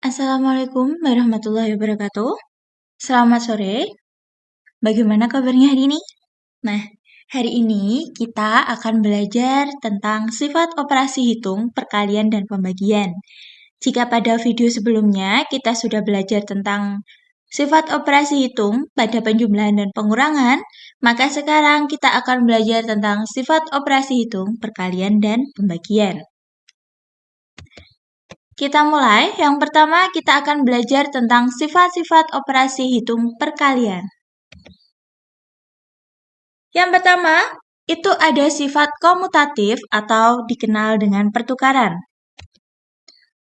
Assalamualaikum warahmatullahi wabarakatuh. Selamat sore. Bagaimana kabarnya hari ini? Nah, hari ini kita akan belajar tentang sifat operasi hitung, perkalian, dan pembagian. Jika pada video sebelumnya kita sudah belajar tentang sifat operasi hitung pada penjumlahan dan pengurangan, maka sekarang kita akan belajar tentang sifat operasi hitung, perkalian, dan pembagian. Kita mulai. Yang pertama, kita akan belajar tentang sifat-sifat operasi hitung perkalian. Yang pertama, itu ada sifat komutatif atau dikenal dengan pertukaran.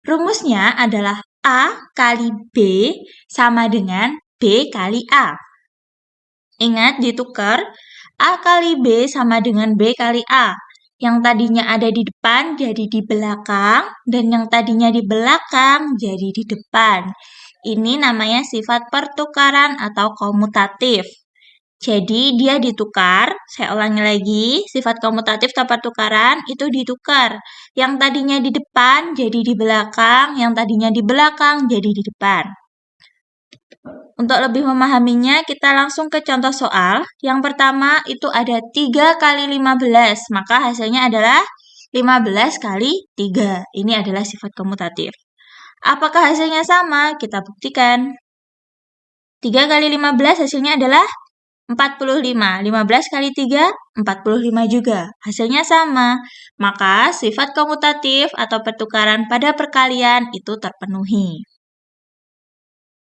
Rumusnya adalah A kali B sama dengan B kali A. Ingat, ditukar. A kali B sama dengan B kali A. Yang tadinya ada di depan jadi di belakang, dan yang tadinya di belakang jadi di depan. Ini namanya sifat pertukaran atau komutatif. Jadi dia ditukar, saya ulangi lagi, sifat komutatif atau pertukaran itu ditukar. Yang tadinya di depan jadi di belakang, yang tadinya di belakang jadi di depan. Untuk lebih memahaminya, kita langsung ke contoh soal. Yang pertama itu ada 3 kali 15, maka hasilnya adalah 15 kali 3. Ini adalah sifat komutatif. Apakah hasilnya sama? Kita buktikan. 3 kali 15 hasilnya adalah 45. 15 kali 3, 45 juga. Hasilnya sama. Maka sifat komutatif atau pertukaran pada perkalian itu terpenuhi.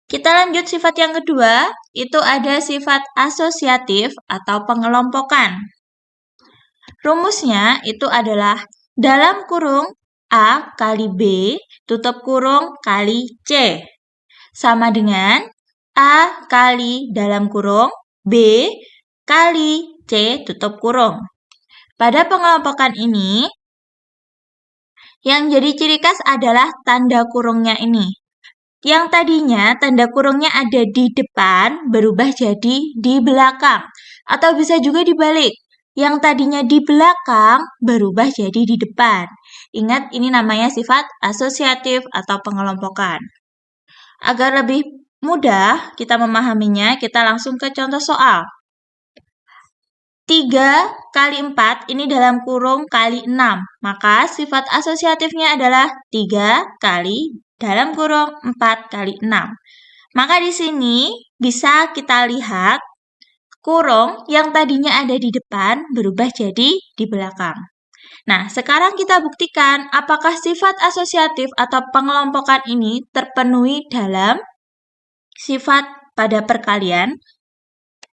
Kita lanjut sifat yang kedua, itu ada sifat asosiatif atau pengelompokan. Rumusnya itu adalah dalam kurung A kali B, tutup kurung kali C. Sama dengan A kali dalam kurung B kali C tutup kurung. Pada pengelompokan ini, yang jadi ciri khas adalah tanda kurungnya ini. Yang tadinya tanda kurungnya ada di depan berubah jadi di belakang. Atau bisa juga dibalik. Yang tadinya di belakang berubah jadi di depan. Ingat, ini namanya sifat asosiatif atau pengelompokan. Agar lebih mudah kita memahaminya, kita langsung ke contoh soal. 3 kali 4 ini dalam kurung kali 6. Maka sifat asosiatifnya adalah 3 kali dalam kurung 4 kali 6. Maka di sini bisa kita lihat kurung yang tadinya ada di depan berubah jadi di belakang. Nah, sekarang kita buktikan apakah sifat asosiatif atau pengelompokan ini terpenuhi dalam sifat pada perkalian.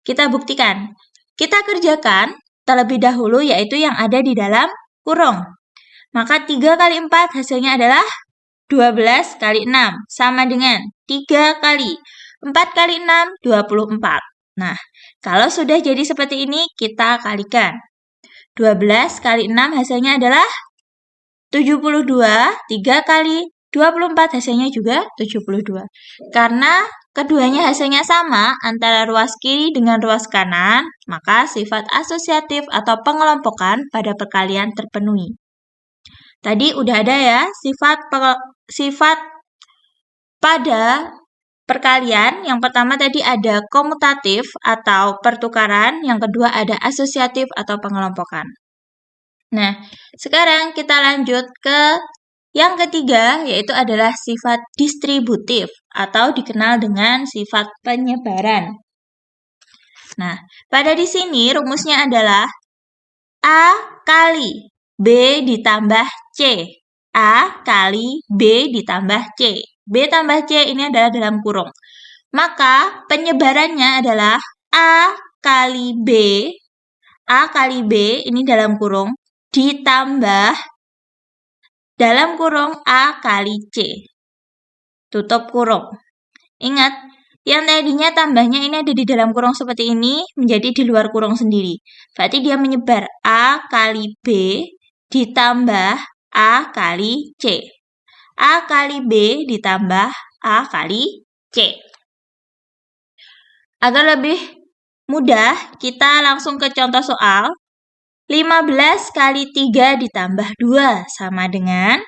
Kita buktikan. Kita kerjakan terlebih dahulu yaitu yang ada di dalam kurung. Maka 3 kali 4 hasilnya adalah 12 kali 6 sama dengan 3 kali 4 kali 6, 24. Nah, kalau sudah jadi seperti ini, kita kalikan. 12 kali 6 hasilnya adalah 72, 3 kali 24 hasilnya juga 72. Karena keduanya hasilnya sama antara ruas kiri dengan ruas kanan, maka sifat asosiatif atau pengelompokan pada perkalian terpenuhi. Tadi udah ada ya sifat pada perkalian. Yang pertama tadi ada komutatif atau pertukaran, yang kedua ada asosiatif atau pengelompokan. Nah, sekarang kita lanjut ke yang ketiga, yaitu adalah sifat distributif atau dikenal dengan sifat penyebaran. Nah, pada di sini rumusnya adalah A kali B ditambah C. A kali B ditambah C. B tambah C ini adalah dalam kurung. Maka penyebarannya adalah A kali B. A kali B ini dalam kurung ditambah dalam kurung A kali C. Tutup kurung. Ingat, yang tadinya tambahnya ini ada di dalam kurung seperti ini, menjadi di luar kurung sendiri. Berarti dia menyebar A kali B ditambah A kali C. A kali B ditambah A kali C. Agar lebih mudah, kita langsung ke contoh soal. 15 kali 3 ditambah 2 sama dengan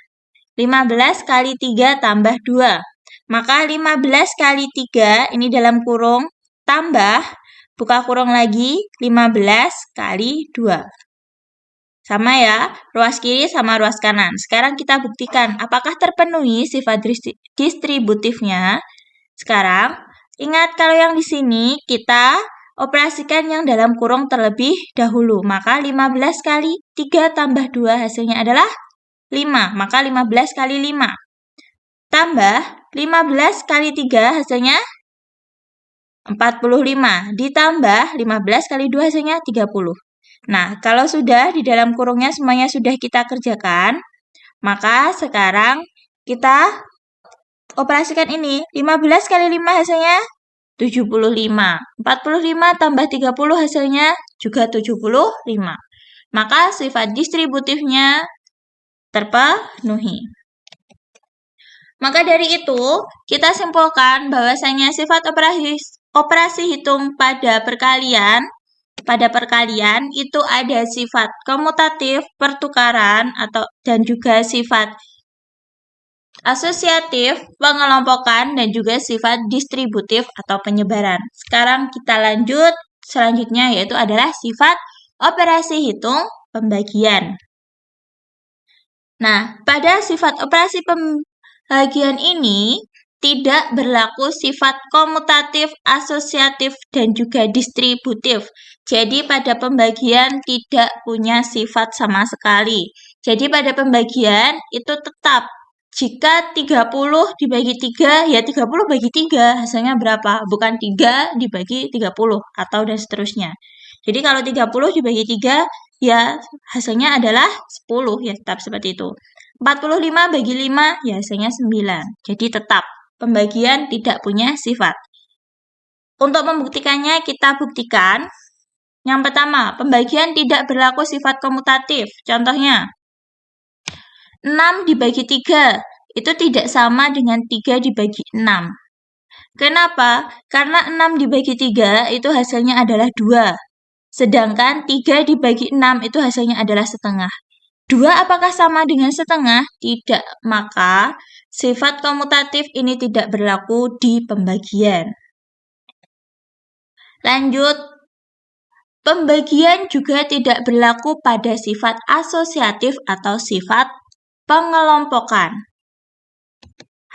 15 kali 3 tambah 2. Maka 15 kali 3 ini dalam kurung tambah, buka kurung lagi, 15 kali 2. Sama ya, ruas kiri sama ruas kanan. Sekarang kita buktikan apakah terpenuhi sifat distributifnya. Sekarang, ingat kalau yang di sini kita operasikan yang dalam kurung terlebih dahulu. Maka 15 kali 3 tambah 2 hasilnya adalah 5. Maka 15 kali 5. Tambah 15 kali 3 hasilnya 45. Ditambah 15 kali 2 hasilnya 30. Nah, kalau sudah di dalam kurungnya semuanya sudah kita kerjakan, maka sekarang kita operasikan ini. 15 kali 5 hasilnya 75. 45 tambah 30 hasilnya juga 75. Maka sifat distributifnya terpenuhi. Maka dari itu, kita simpulkan bahwasanya sifat operasi hitung pada perkalian itu ada sifat komutatif, pertukaran, dan juga sifat asosiatif, pengelompokan, dan juga sifat distributif atau penyebaran. Sekarang kita lanjut selanjutnya, yaitu adalah sifat operasi hitung pembagian. Nah, pada sifat operasi pembagian ini tidak berlaku sifat komutatif, asosiatif, dan juga distributif. Jadi pada pembagian tidak punya sifat sama sekali. Jadi pada pembagian itu tetap jika 30 dibagi 3, ya 30 bagi 3 hasilnya berapa? Bukan 3 dibagi 30 atau dan seterusnya. Jadi kalau 30 dibagi 3, ya hasilnya adalah 10, ya tetap seperti itu. 45 bagi 5, ya hasilnya 9. Jadi tetap pembagian tidak punya sifat. Untuk membuktikannya, kita buktikan. Yang pertama, pembagian tidak berlaku sifat komutatif. Contohnya, 6 dibagi 3, itu tidak sama dengan 3 dibagi 6. Kenapa? Karena 6 dibagi 3, itu hasilnya adalah 2. Sedangkan 3 dibagi 6, itu hasilnya adalah setengah. 2 apakah sama dengan setengah? Tidak. Maka sifat komutatif ini tidak berlaku di pembagian. Lanjut, pembagian juga tidak berlaku pada sifat asosiatif atau sifat pengelompokan.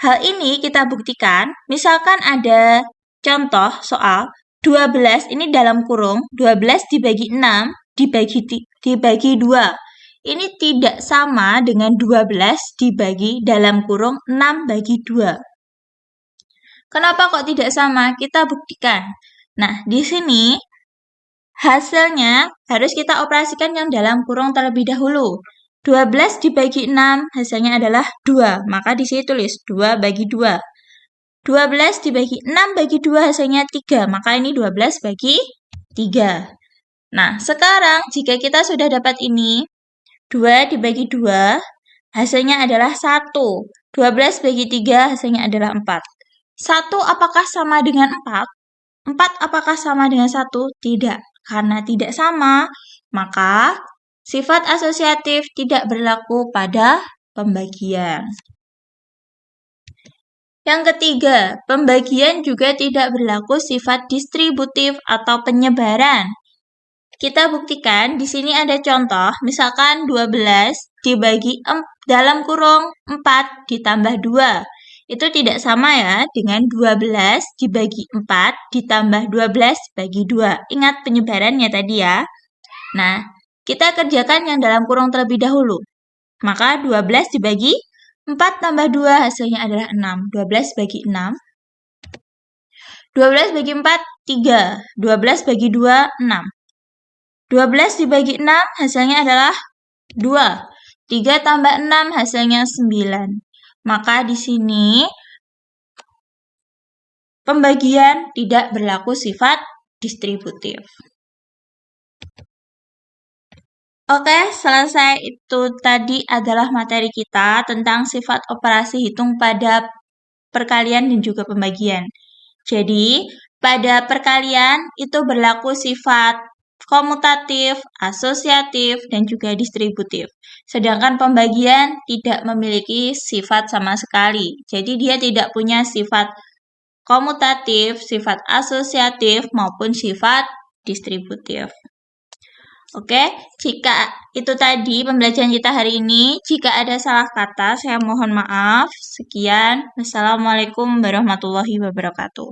Hal ini kita buktikan, misalkan ada contoh soal 12 ini dalam kurung 12 dibagi 6 dibagi 2. Ini tidak sama dengan 12 dibagi dalam kurung 6 bagi 2. Kenapa kok tidak sama? Kita buktikan. Nah, di sini hasilnya harus kita operasikan yang dalam kurung terlebih dahulu. 12 dibagi 6 hasilnya adalah 2. Maka di sini tulis 2 bagi 2. 12 dibagi 6 bagi 2 hasilnya 3. Maka ini 12 bagi 3. Nah, sekarang jika kita sudah dapat ini, 2 dibagi 2, hasilnya adalah 1. 12 bagi 3, hasilnya adalah 4. 1 apakah sama dengan 4? 4 apakah sama dengan 1? Tidak. Karena tidak sama, maka sifat asosiatif tidak berlaku pada pembagian. Yang ketiga, pembagian juga tidak berlaku sifat distributif atau penyebaran. Kita buktikan, di sini ada contoh, misalkan 12 dibagi dalam kurung 4 ditambah 2. Itu tidak sama ya dengan 12 dibagi 4 ditambah 12 bagi 2. Ingat penyebarannya tadi ya. Nah, kita kerjakan yang dalam kurung terlebih dahulu. Maka 12 dibagi 4 tambah 2 hasilnya adalah 6. 12 bagi 6. 12 bagi 4, 3. 12 bagi 2, 6. 12 dibagi 6 hasilnya adalah 2. 3 tambah 6 hasilnya 9. Maka di sini pembagian tidak berlaku sifat distributif. Oke, selesai. Itu tadi adalah materi kita tentang sifat operasi hitung pada perkalian dan juga pembagian. Jadi, pada perkalian itu berlaku sifat komutatif, asosiatif, dan juga distributif. Sedangkan pembagian tidak memiliki sifat sama sekali. Jadi dia tidak punya sifat komutatif, sifat asosiatif, maupun sifat distributif. Oke, jika itu tadi pembelajaran kita hari ini. Jika ada salah kata, saya mohon maaf. Sekian. Wassalamualaikum warahmatullahi wabarakatuh.